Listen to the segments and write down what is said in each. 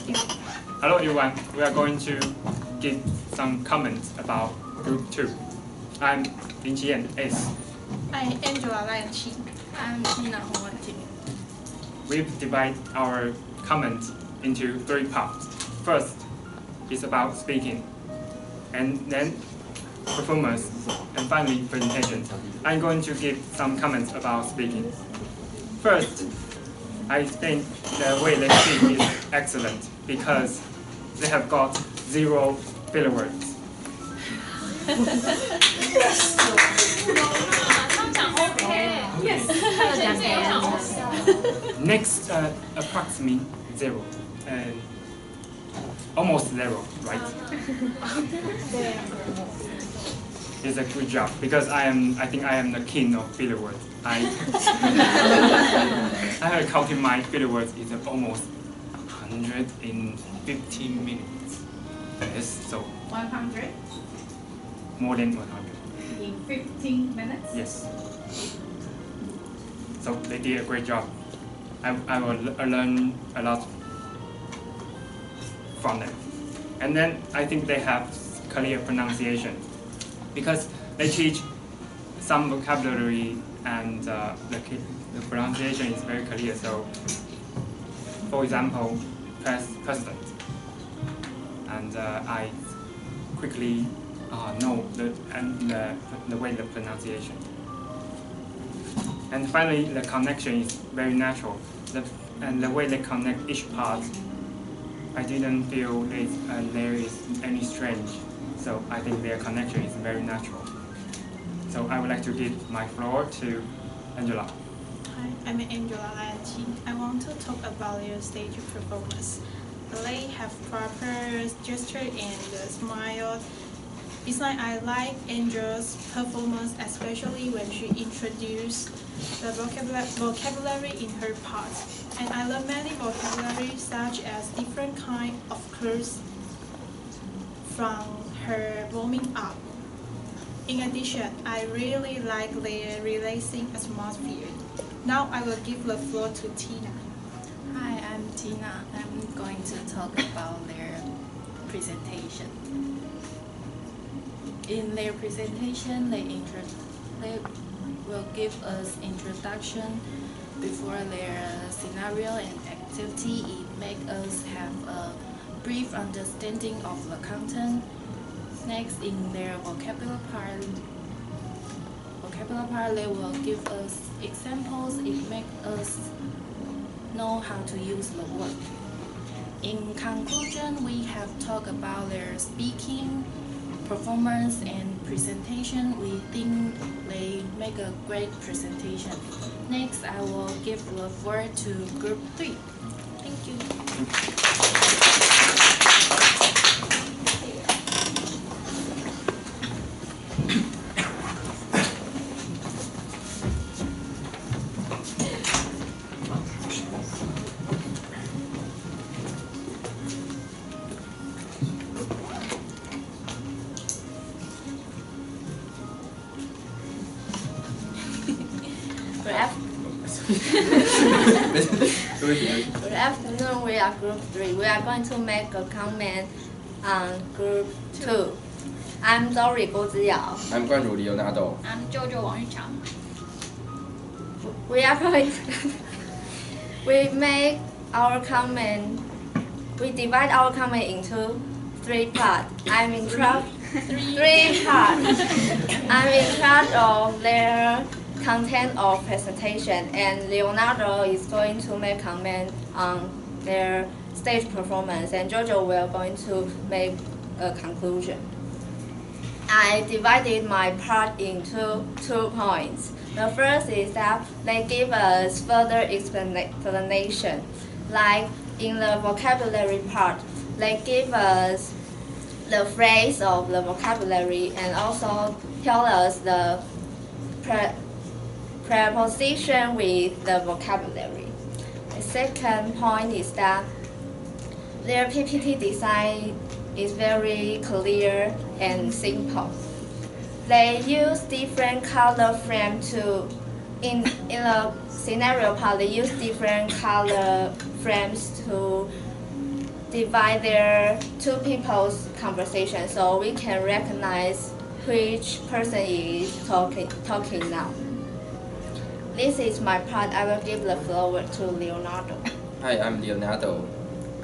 Hello everyone, we are going to give some comments about Group 2. I'm Liang S. I'm Angela Liang. I'm Tina Hong. We've divided our comments into 3 parts. First is about speaking, and then performance, and finally presentation. I'm going to give some comments about speaking. First, I think the way they speak is excellent because they have got 0 filler words. Next, approximately 0, and almost 0, right? It's a good job because I think I am the king of filler words. I have counted my filler words. It's almost 115 minutes. Yes, so 100 more than 100. in 15 minutes? Yes. So they did a great job. I will learn a lot from them. And then I think they have clear pronunciation because they teach some vocabulary and the pronunciation is very clear. So, for example, president. And I quickly know the way the pronunciation. And finally, the connection is very natural. And the way they connect each part, I didn't feel there is any strange. So I think their connection is very natural. So I would like to give my floor to Angela. Hi, I'm Angela Liang. I want to talk about their stage performance. They have proper gesture and smile. Besides, I like Angela's performance, especially when she introduced the vocabulary in her part. And I learned many vocabulary such as different kind of curves from her warming up. In addition, I really like their relaxing atmosphere. Now I will give the floor to Tina. Hi, I'm Tina. I'm going to talk about their presentation. In their presentation, they will give us introduction before their scenario and activity. It makes us have a brief understanding of the content. Next, in their vocabulary part, they will give us examples. It makes us know how to use the word. In conclusion, we have talked about their speaking, performance, and presentation. We think they make a great presentation. Next, I will give the floor to Group 3. Thank you. Good afternoon, we are Group 3. We are going to make a comment on Group 2. I'm Dory Guo Ziyao. I'm Guanru Leonardo. I'm Jojo Wang Yuchang. We are going we make our comment, we divide our comment into 3 parts. I'm in charge 3 parts. I'm in charge of their content of presentation, and Leonardo is going to make comment on their stage performance, and Jojo will going to make a conclusion. I divided my part into 2 points. The first is that they give us further explanation, like in the vocabulary part, they give us the phrase of the vocabulary and also tell us the preposition with the vocabulary. The second point is that their PPT design is very clear and simple. They use different color frame to, in the scenario part, they use different color frames to divide their two people's conversation so we can recognize which person is talking now. This is my part. I will give the floor to Leonardo. Hi, I'm Leonardo.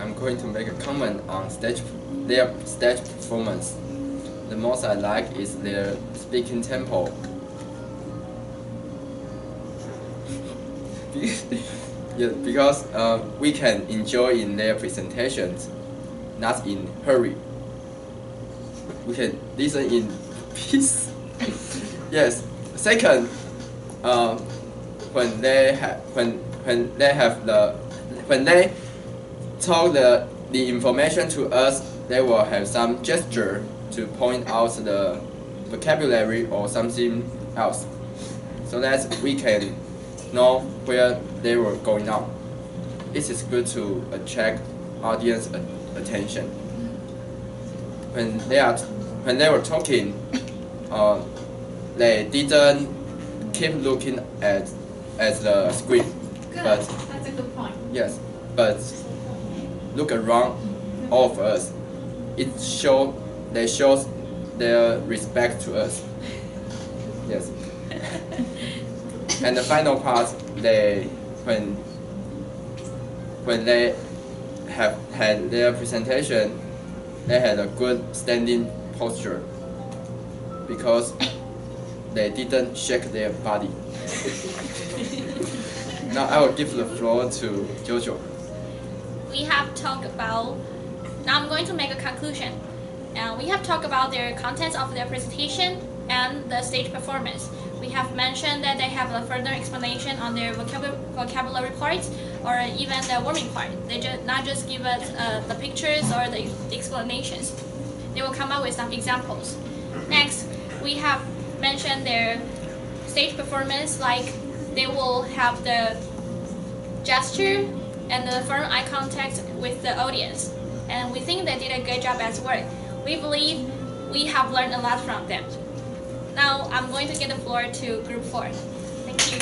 I'm going to make a comment on their stage performance. The most I like is their speaking tempo. Yeah, because we can enjoy in their presentations, not in hurry. We can listen in peace. Yes. Second, when they talk the information to us, they will have some gesture to point out the vocabulary or something else, so that we can know where they were going on. It is good to attract audience attention. When they were talking, they didn't keep looking at the screen. Good. But That's a good point. yes, but look around all of us. They shows their respect to us. Yes. And the final part, when they have had their presentation, they had a good standing posture because they didn't shake their body. Now I will give the floor to Jojo. We have talked about, now I'm going to make a conclusion. We have talked about their contents of their presentation and the stage performance. We have mentioned that they have a further explanation on their vocabulary parts or even the warming part. They not just give us the pictures or the explanations. They will come up with some examples. Next, we have mentioned their stage performance, like they will have the gesture and the firm eye contact with the audience. And we think they did a good job as well. We believe we have learned a lot from them. Now I'm going to give the floor to Group 4. Thank you.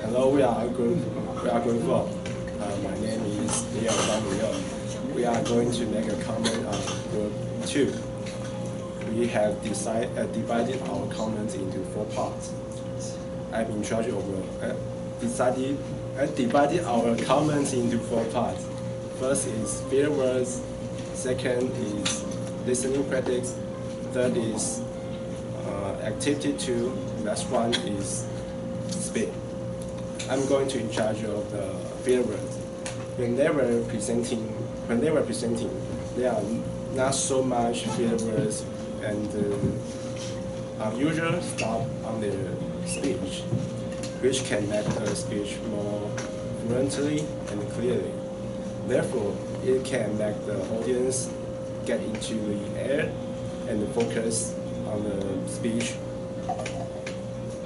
Hello, we are Group 4. My name is Liang. We are going to make a comment on Group 2. We have divided our comments into 4 parts. I'm in charge of divided our comments into 4 parts. First is field words. Second is listening practice. Third is activity 2. Last one is speak. I'm going to in charge of the field words. When they were presenting, there are not so much field words and unusual stuff on their speech, which can make the speech more fluently and clearly. Therefore, it can make the audience get into the air and focus on the speech.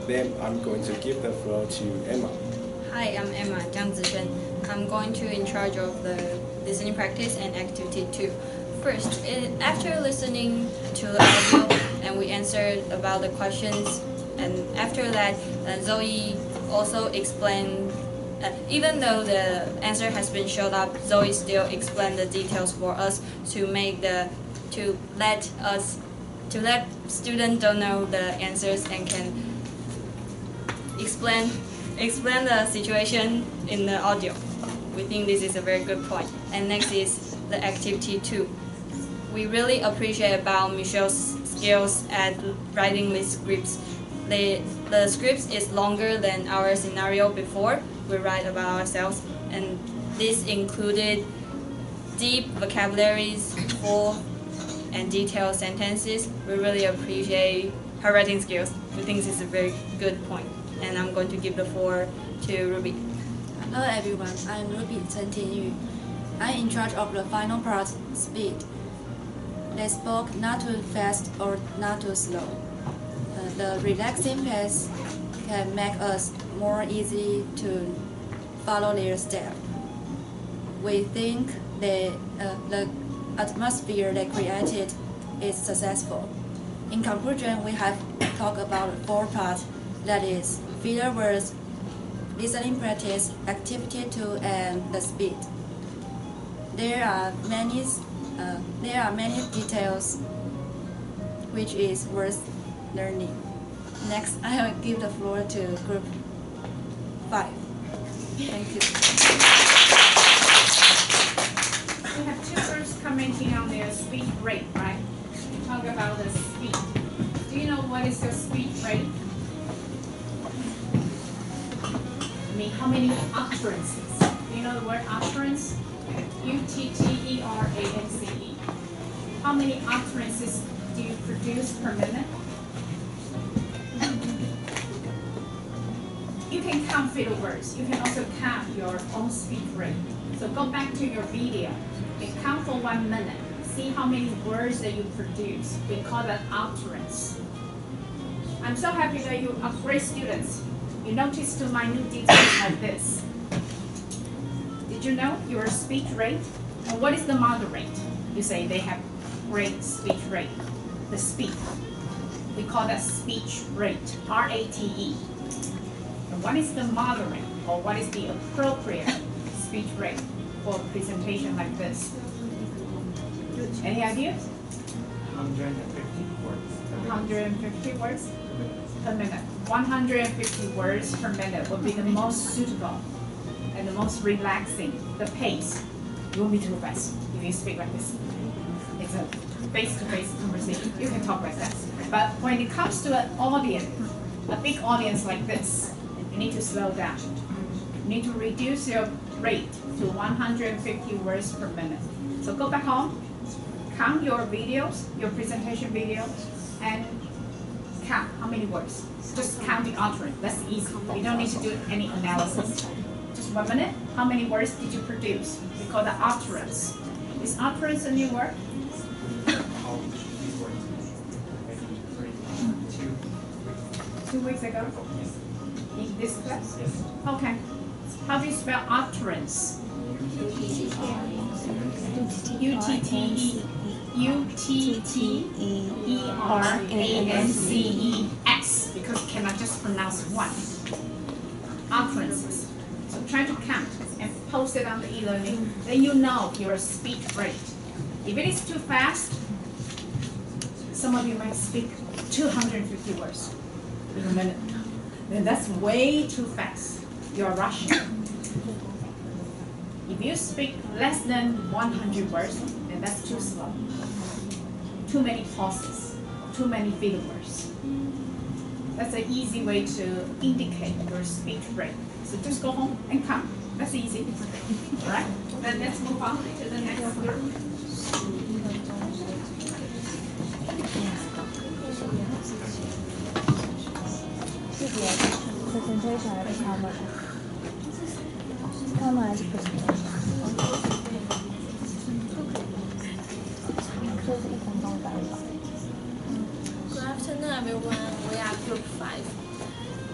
Then I'm going to give the floor to Emma. Hi, I'm Emma Zhang Zishen. I'm going to in charge of the listening practice and activity 2. First, after listening to the audio and we answered about the questions, and after that, Zoe also explained, even though the answer has been showed up, Zoe still explained the details for us to let students don't know the answers and can explain the situation in the audio. We think this is a very good point. And next is the activity 2. We really appreciate about Michelle's skills at writing these scripts. The scripts is longer than our scenario before we write about ourselves, and this included deep vocabularies, full and detailed sentences. We really appreciate her writing skills. We think this is a very good point. And I'm going to give the floor to Ruby. Hello everyone, I'm Ruby Chen Tianyu. I'm in charge of the final part, speed. They spoke not too fast or not too slow. The relaxing pace can make us more easy to follow their step. We think the atmosphere they created is successful. In conclusion, we have talked about 4 parts, that is, filler words, listening practice, activity 2, and the speed. There are many details which is worth learning. Next, I will give the floor to group 5. Thank you. We have 2 groups commenting on their speech rate, right? We talk about the speed. Do you know what is your speech rate? I mean, how many utterances? Do you know the word utterance? U-T-T-E-R-A-N-C-E. How many utterances do you produce per minute? You can count filler words. You can also count your own speech rate. So go back to your video and count for 1 minute. See how many words that you produce. We call that utterance. I'm so happy that you are great students. You notice the minute details like this. Did you know your speech rate? And what is the moderate rate? You say they have great speech rate. The speed. We call that speech rate, R-A-T-E. And what is the moderate, or what is the appropriate speech rate for a presentation like this? Any ideas? 150 words. 150 words per minute. 150 words per minute would be the most suitable and the most relaxing. The pace. You won't be too fast if you speak like this. It's a face-to-face conversation. You can talk like that. But when it comes to an audience, a big audience like this, you need to slow down. You need to reduce your rate to 150 words per minute. So go back home, count your videos, your presentation videos, and count how many words. Just count the utterance. That's easy. You don't need to do any analysis. Just 1 minute. How many words did you produce? We call that utterance. Is utterance a new word? All these words. Maybe 2 weeks ago? In this class? Yes. Okay. How do you spell utterance? U-T-T-E-R-A-N-C-E-S, because you cannot just pronounce one. Utterances. So try to count and post it on the e-learning. Then you know your speech rate. If it is too fast, some of you might speak 250 words in a minute. Then that's way too fast. You're rushing. If you speak less than 100 words, then that's too slow. Too many pauses, too many filler words. That's an easy way to indicate your speech rate. So just go home and count. That's easy. All right? Then let's move on to the next group. Presentation还是 camera? Camera 还是 presentation? 这是1分钟100吧。Good afternoon, everyone. We are Group 5.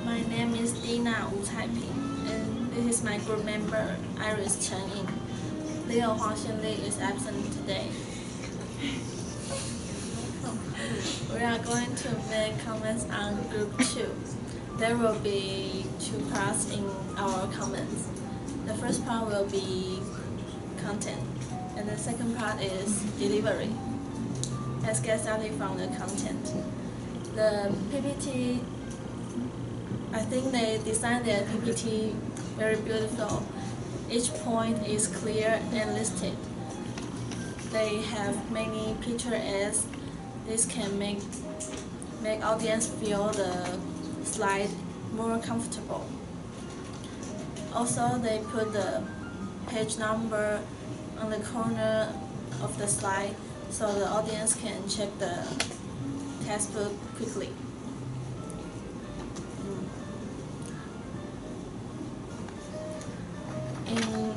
My name is Dina Wu Caiping, and this is my group member, Iris Tsailing. Leo Huang Xianli is absent today. We are going to make comments on Group 2. There will be 2 parts in our comments. The first part will be content, and the second part is delivery. Let's get started from the content. The PPT, I think they designed their PPT very beautiful. Each point is clear and listed. They have many picture aids. This can make audience feel the slide more comfortable. Also, they put the page number on the corner of the slide so the audience can check the textbook quickly. In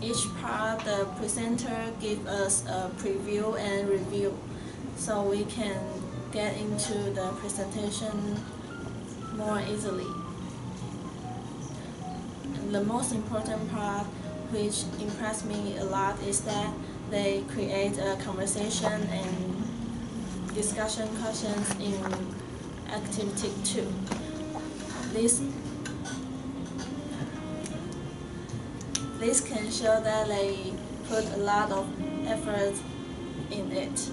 each part, the presenter gives us a preview and review so we can get into the presentation more easily. the most important part which impressed me a lot is that they create a conversation and discussion questions in activity 2. This can show that they put a lot of effort in it.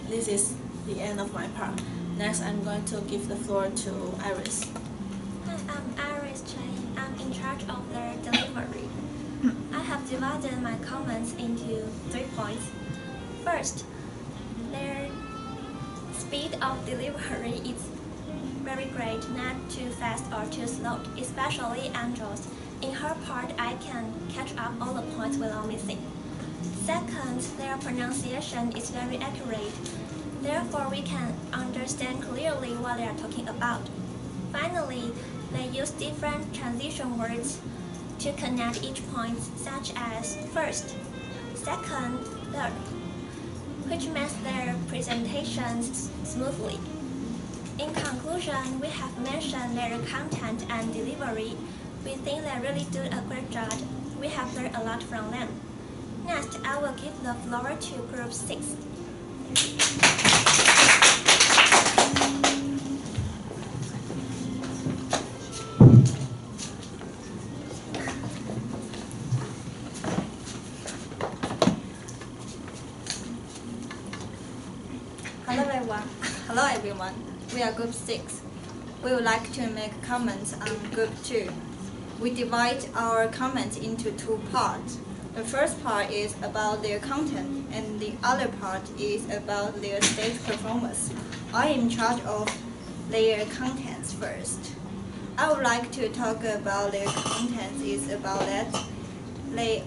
This is the end of my part. Next, I'm going to give the floor to Iris. Hi, I'm Iris Tsailing. I'm in charge of the delivery. I have divided my comments into 3 points. First, their speed of delivery is very great, not too fast or too slow, especially Angel's. In her part, I can catch up all the points without missing. Second, their pronunciation is very accurate. Therefore, we can understand clearly what they are talking about. Finally, they use different transition words to connect each point, such as first, second, third, which makes their presentations smoothly. In conclusion, we have mentioned their content and delivery. We think they really do a great job. We have learned a lot from them. Next, I will give the floor to Group 6. Hello everyone. We are Group 6. We would like to make comments on Group 2. We divide our comments into 2 parts. The first part is about their content, and the other part is about their stage performance. I am in charge of their contents first. I would like to talk about their contents is about that they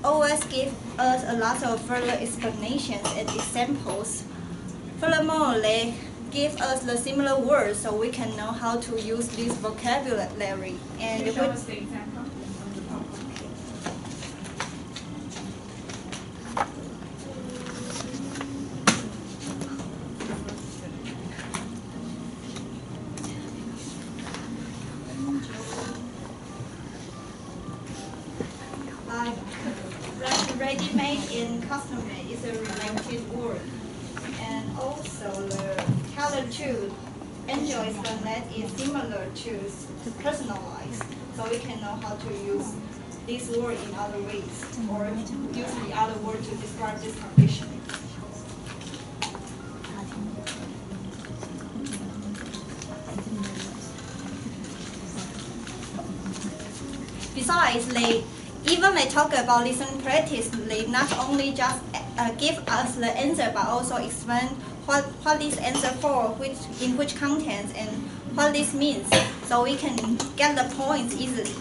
always give us a lot of further explanations and examples. Furthermore, they give us the similar words so we can know how to use this vocabulary. And can you show us the example? Ready-made and custom-made is a related word. And also the color too. Enjoy one that is similar to personalized. So we can know how to use this word in other ways or use the other word to describe this condition. Besides, even they talk about listening practice, they not only just give us the answer, but also explain what this answer for, in which content, and what this means, so we can get the points easily.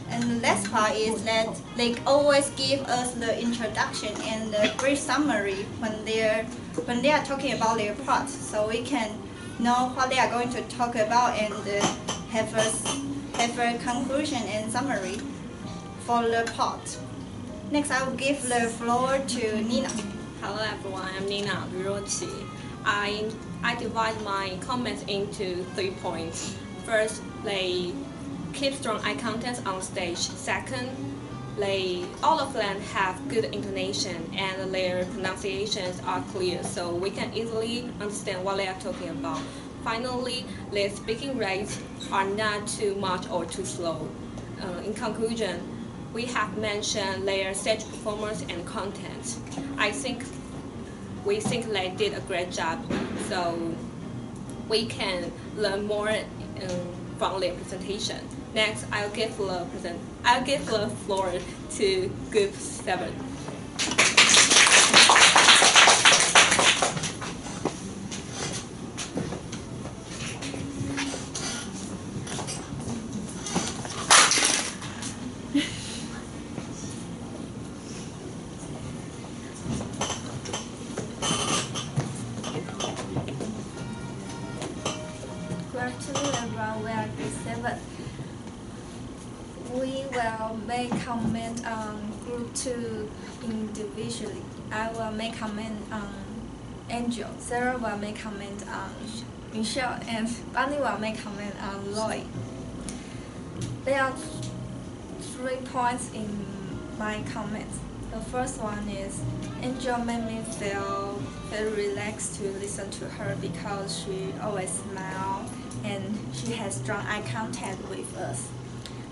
And the last part is that they always give us the introduction and the brief summary when they are talking about their part, so we can know what they are going to talk about and have a conclusion and summary for the part. Next, I will give the floor to Nina. Hello everyone, I'm Nina Rurochi. I divide my comments into 3 points. First, they keep strong eye contact on stage. Second, all of them have good intonation and their pronunciations are clear, so we can easily understand what they are talking about. Finally, their speaking rates are not too much or too slow. In conclusion, we have mentioned their stage performance and content. We think they did a great job, so we can learn more from their presentation. Next, I'll give the floor to Group 7. We will make comment on Group 2 individually. I will make comment on Angel. Sarah will make comment on Michelle, and Bunny will make comment on Lloyd. There are 3 points in my comments. The first one is Angel made me feel very relaxed to listen to her because she always smiles and she has strong eye contact with us.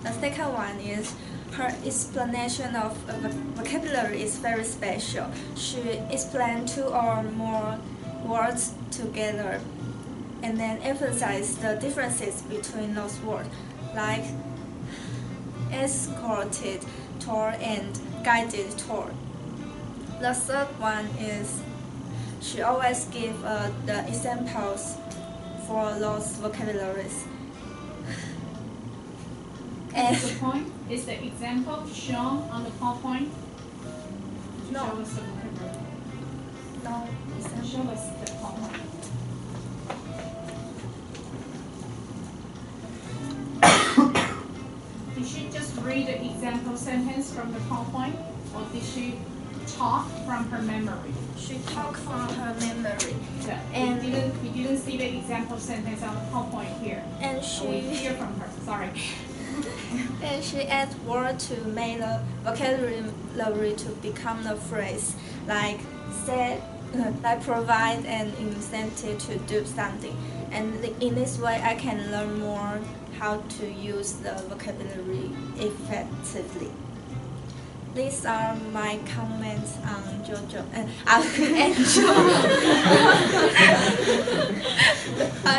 The second one is her explanation of vocabulary is very special. She explained 2 or more words together and then emphasize the differences between those words, like escorted tour and guided tour. The third one is she always gives the examples for those vocabularies. And the point is the example shown on the PowerPoint. No. Show us the vocabulary. No, Show us the PowerPoint. Did she just read the example sentence from the PowerPoint, or did she talk from her memory? She talked from her memory. Yeah. And we didn't see the example sentence on the PowerPoint here. And we hear from her. Sorry. And she adds words to make the vocabulary to become the phrase, like said, like provide an incentive to do something. And in this way, I can learn more how to use the vocabulary effectively. These are my comments on Angel.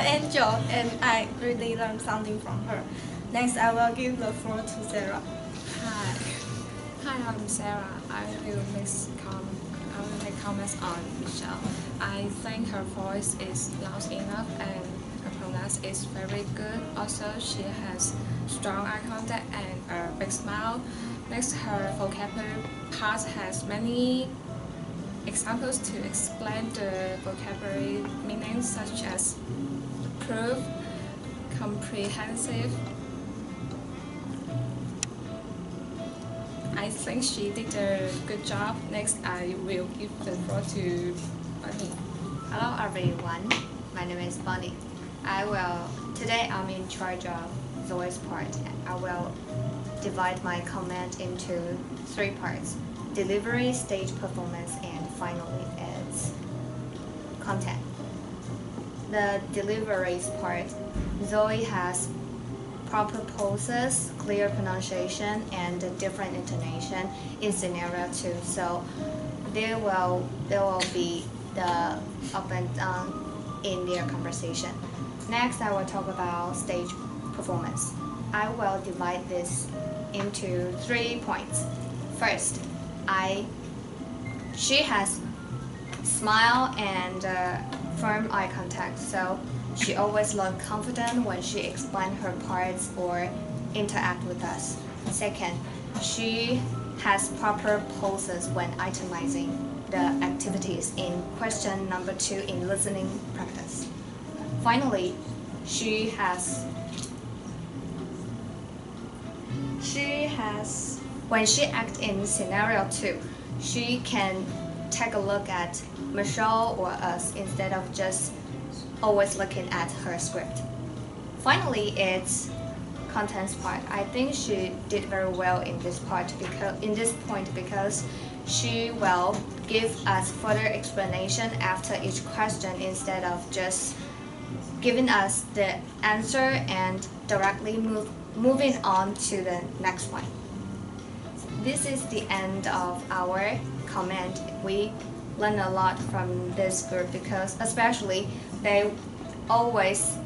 Angel, and I really learned something from her. Next, I will give the floor to Sarah. Hi, I'm Sarah. I will make comments on Michelle. I think her voice is loud enough and her pronunciation is very good. Also, she has strong eye contact and a big smile. Next, her vocabulary part has many examples to explain the vocabulary meanings, such as proof, comprehensive. I think she did a good job. Next, I will give the floor to Bunny. Hello everyone, my name is Bunny. Today I'm in charge of Zoe's part. I will divide my comment into 3 parts: delivery, stage performance, and finally its content. The deliveries part, Zoe has proper poses, clear pronunciation, and different intonation in scenario 2. So there will be the up and down in their conversation. Next, I will talk about stage performance. I will divide this into 3 points. First, she has smile and firm eye contact, so she always looks confident when she explains her parts or interact with us. Second, she has proper poses when itemizing the activities in question number 2 in listening practice. Finally, when she acts in scenario 2, she can take a look at Michelle or us instead of just always looking at her script. Finally, it's contents part. I think she did very well in this point because she will give us further explanation after each question instead of just giving us the answer and directly moving on to the next one. This is the end of our comment. We learn a lot from this group because especially they always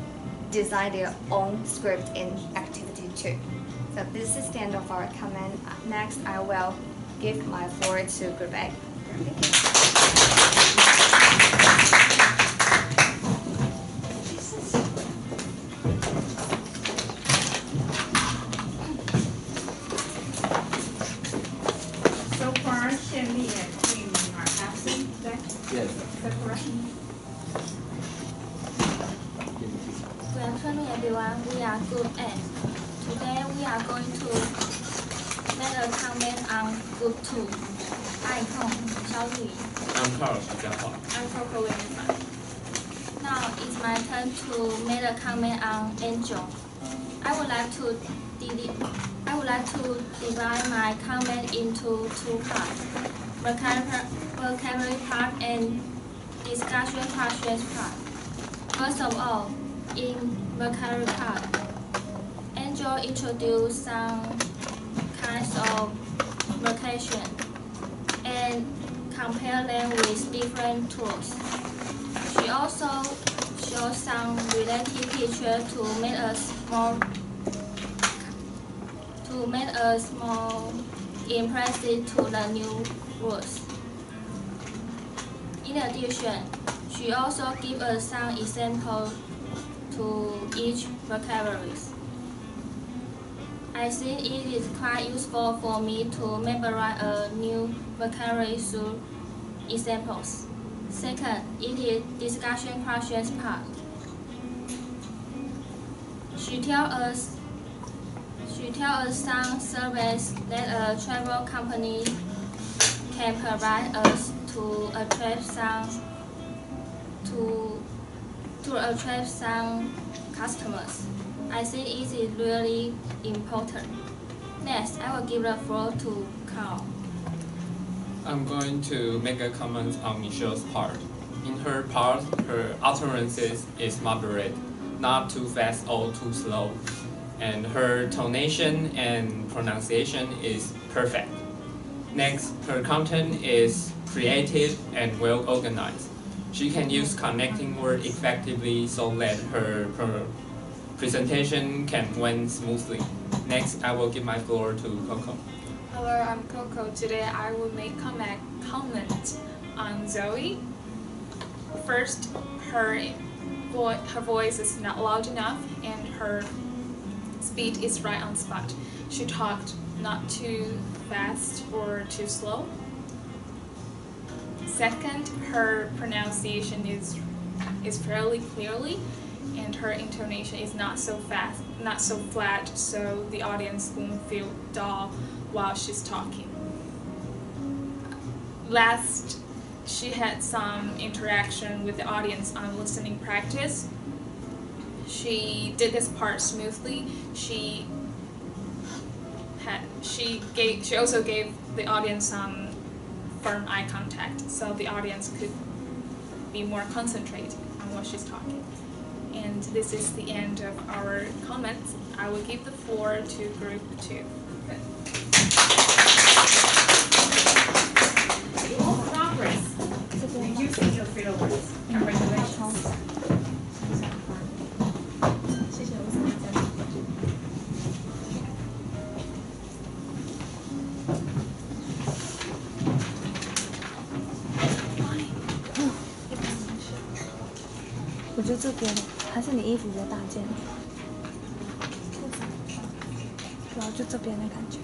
design their own script in activity 2. So this is the end of our comment. Next, I will give my floor to group A. Thank So far, Shelly and Kim are absent. Yes. Is that correct? Good afternoon, everyone. We are Group A. Today, we are going to make a comment on Group 2. I'm Carl, I'm Coco. Now it's my turn to make a comment on Angel. I would like to divide my comment into two parts: vocabulary part and discussion questions part. First of all, in vocabulary part, Angel introduced some kinds of vocation and compare them with different tools. She also showed some related pictures to make us more impressive to the new words. In addition, she also gives us some examples to each vocabulary. I think it is quite useful for me to memorize a new vocabulary through examples. Second, it is discussion questions part. She tells us some surveys that a travel company can provide us to attract some customers. I think it is really important. Next, I will give the floor to Carl. I'm going to make a comment on Michelle's part. In her part, her utterances is moderate, not too fast or too slow, and her tonation and pronunciation is perfect. Next, her content is creative and well organized. She can use connecting words effectively so that her presentation can went smoothly. Next, I will give my floor to Coco. Hello, I'm Coco. Today I will make comment on Zoe. First, her voice is not loud enough and her speed is right on spot. She talked not too fast or too slow. Second, her pronunciation is fairly clearly, and her intonation is not so fast, not so flat, so the audience won't feel dull while she's talking. Last, she had some interaction with the audience on listening practice. She did this part smoothly. She also gave the audience some firm eye contact, so the audience could be more concentrated on what she's talking. And this is the end of our comments. I will give the floor to group 2. You all progress using your filler words. Congratulations. 我觉得这边还是你衣服比较大件，然后就这边的感觉，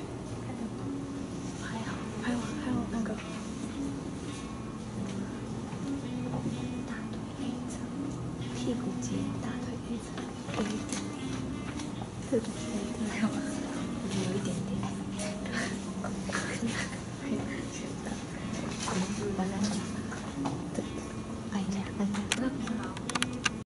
还好，还有那个大腿内侧、屁股接大腿内侧有一点点，这个干嘛？有一点。